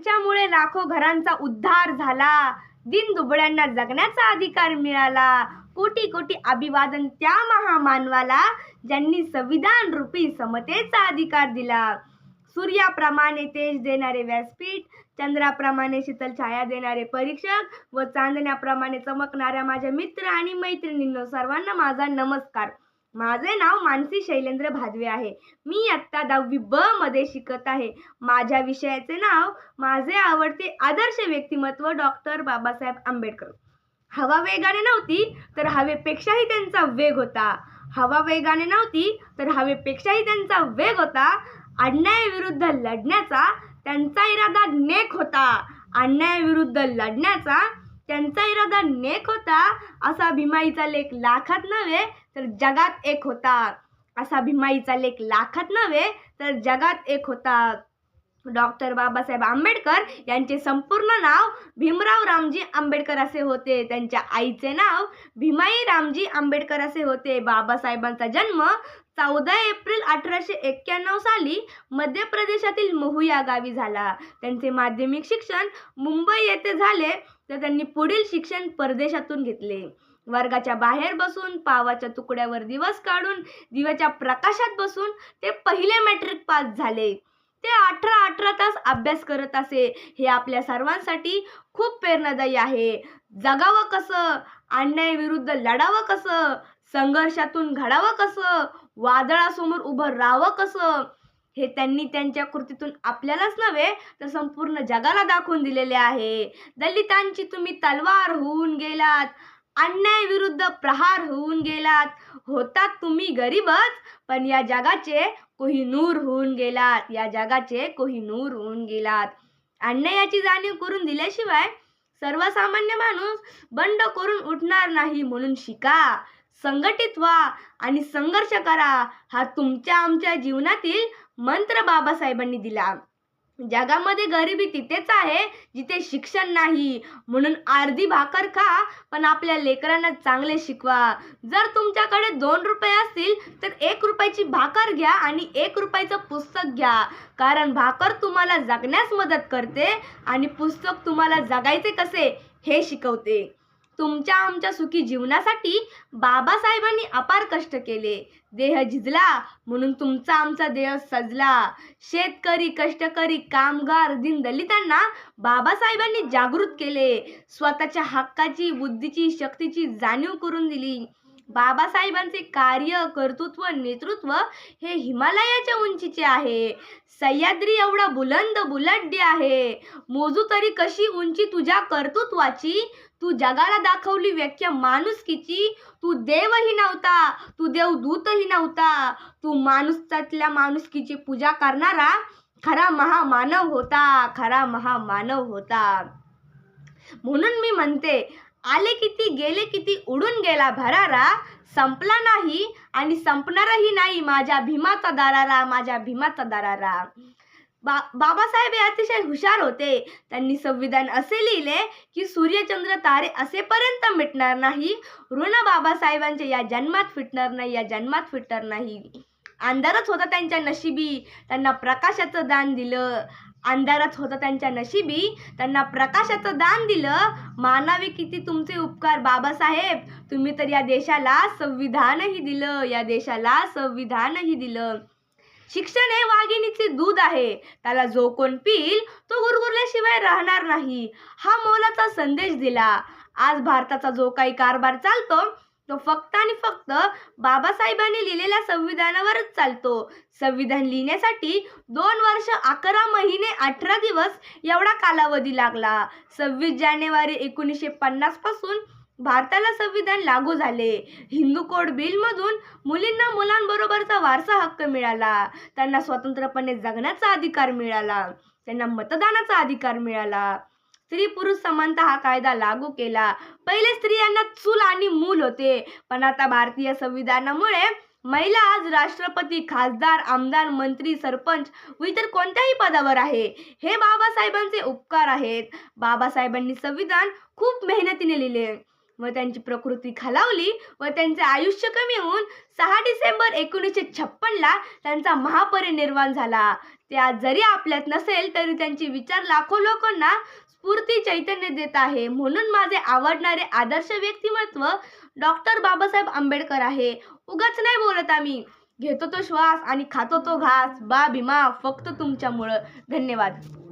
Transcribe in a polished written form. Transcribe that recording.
त्यांच्यामुळे लाखो घरांचा उद्धार झाला, दीनदुबळ्यांना जगण्याचा अधिकार मिळाला. कोटी कोटी अभिवादन त्या महामानवाला, ज्यांनी संविधान रूपी समतेचा अधिकार दिला. सूर्याप्रमाणे तेज देणारे व्यासपीठ, चंद्राप्रमाणे शीतल छाया देणारे परीक्षक व चांदण्याप्रमाणे चमकणाऱ्या माझ्या मित्र आणि मैत्रिणींनो, सर्वांना माझा नमस्कार. माझे नाव मानसी शैलेंद्र भादवे आहे. मी इयत्ता 10वी ब मध्ये शिकत आहे. माझ्या विषयाचे नाव माझे आवडते आदर्श व्यक्तिमत्व डॉक्टर बाबासाहेब आंबेडकर. हवा वेगाने नव्हती तर हवेपेक्षाही त्यांचा वेग होता. हवा वेगाने नव्हती तर हवेपेक्षाही त्यांचा वेग होता. अन्यायाविरुद्ध लढण्याचा त्यांचा इरादा नेक होता. अन्यायाविरुद्ध लढण्याचा त्यांचा इरादा नेक होता. असा भीमाईचा लेख लाखात नव्हे तर जगात एक होता. असा भीमाईचा लेख लाखात नव्हे तर जगात एक होता. डॉक्टर बाबासाहेब आंबेडकर यांचे संपूर्ण नाव भीमराव रामजी आंबेडकर असे होते. त्यांच्या आईचे नाव भीमाई रामजी आंबेडकर असे होते. बाबासाहेबांचा जन्म 14 एप्रिल 1891 साली मध्य प्रदेशातील महू या गावी झाला. त्यांचे माध्यमिक शिक्षण मुंबई येथे झाले, तर त्यांनी पुढील शिक्षण परदेशातून घेतले. वर्गाच्या बाहेर बसून, पावाच्या तुकड्यावर दिवस काढून, दिव्याच्या प्रकाशात बसून ते पहिले मॅट्रिक पास झाले. ते 18 तास अभ्यास करत असे. हे आपल्या सर्वांसाठी खूप प्रेरणादायी आहे. जगावं कसं, अन्यायाविरुद्ध लढावं कसं, संघर्षातून घडावं कसं, वादळासमोर उभं राहावं कसं, हे त्यांनी त्यांच्या कृतीतून आपल्यालाच नव्हे तर संपूर्ण जगाला दाखवून दिलेले आहे. दलितांची तुम्ही तलवार होऊन गेलात, अन्यायाविरुद्ध प्रहार होऊन गेलात. होतात तुम्ही गरीबच, पण या जगाचे कोहिनूर होऊन गेलात. या जगाचे कोहिनूर होऊन गेलात. अन्यायाची जाणीव करून दिल्याशिवाय सर्वसामान्य माणूस बंड करून उठणार नाही. म्हणून शिका, संघटित व्हा आणि संघर्ष करा. हा तुमच्या आमच्या जीवनातील मंत्र बाबासाहेबांनी दिला. जगामध्ये गरिबी तिथेच आहे जिथे शिक्षण नाही. म्हणून अर्धी भाकर खा, पण आपल्या लेकरांना चांगले शिकवा. जर तुमच्याकडे 2 रुपये असतील तर 1 रुपयाची भाकर घ्या आणि 1 रुपयाचं पुस्तक घ्या. कारण भाकर तुम्हाला जगण्यास मदत करते आणि पुस्तक तुम्हाला जगायचे कसे हे शिकवते. तुमच्या आमच्या सुखी जीवनासाठी बाबासाहेबांनी अपार कष्ट केले. देह झिजला म्हणून तुमचा आमचा देह सजला. शेतकरी, कष्टकरी, कामगार, दीनदलितांना बाबासाहेबांनी जागृत केले. स्वतःच्या हक्काची, बुद्धीची, शक्तीची जाणीव करून दिली. बाबासाहेबांचे कार्य, कर्तृत्व, नेतृत्व हे हिमालयाच्या उंचीचे आहे. सह्याद्री एवढा बुलंद बुलड्डे आहे. मोजू तरी कशी उंची तुझ्या कर्तृत्वाची. तू जगाला दाखवली व्याख्या माणुसकीची. तू देवही नव्हता, तू देवदूतही नव्हता. तू माणुसत्वातल्या माणुसकीची पूजा करणारा खरा महामानव होता. खरा महामानव होता. म्हणून मी म्हणते, आले किती गेले किती उडून गेला भरारा. संपला नाही आणि संपणारही नाही माझ्या भीमाचा दरारा. माझ्या भीमाचा दरारा. बाबासाहेब हे अतिशय हुशार होते. त्यांनी संविधान असे लिहिले की सूर्यचंद्र तारे असेपर्यंत मिटणार नाही. ऋण बाबासाहेबांचे या जन्मात फिटणार नाही. या जन्मात फिटणार नाही. अंधारच होता त्यांच्या नशिबी, त्यांना प्रकाशाचं दान दिलं. अंधारच होता त्यांच्या नशिबी, त्यांना प्रकाशाचं दान दिलं. मानावे किती तुमचे उपकार बाबासाहेब. तुम्ही तर या देशाला संविधानही दिलं. या देशाला संविधानही दिलं. शिक्षण हे वाघिणीचे दूध आहे. त्याला जो कोण पिईल तो गुरगुरल्याशिवाय राहणार नाही. हा मोलाचा संदेश दिला. आज भारताचा जो काही कारभार चालतो तो फक्त आणि फक्त बाबासाहेबांनी लिहिलेल्या संविधानावरच चालतो. संविधान लिहिण्यासाठी 2 वर्ष 11 महिने 18 दिवस एवढा कालावधी लागला. 26 जानेवारी 1950 पासून भारताला संविधान लागू झाले. हिंदू कोड बिल मधून मुलींना मुलांबरोबरचा वारसा हक्क मिळाला. त्यांना स्वतंत्रपणे जगण्याचा अधिकार मिळाला. त्यांना मतदानाचा अधिकार मिळाला. स्त्री पुरुष समानता हा कायदा लागू केला. पहिले स्त्रियांना चूल आणि मूल होते, पण आता भारतीय संविधानामुळे महिला आज राष्ट्रपती, खासदार, आमदार, मंत्री, सरपंच व इतर कोणत्याही पदावर आहे. हे बाबासाहेबांचे उपकार आहेत. बाबासाहेबांनी संविधान खूप मेहनतीने लिहिले. व त्यांची प्रकृती खालावली व त्यांचे आयुष्य कमी होऊन 6 डिसेंबर 1956ला त्यांचा महापरिनिर्वाण झाला. ते आज जरी आपल्यात नसेल तरी त्यांचे विचार लाखो लोकांना स्फूर्ती चैतन्य देत आहे. म्हणून माझे आवडणारे आदर्श व्यक्तिमत्व डॉक्टर बाबासाहेब आंबेडकर आहे. उगाच नाही बोलत आम्ही. घेतो तो श्वास आणि खातो तो घास. बा भीमा फक्त तुमच्यामुळं. धन्यवाद.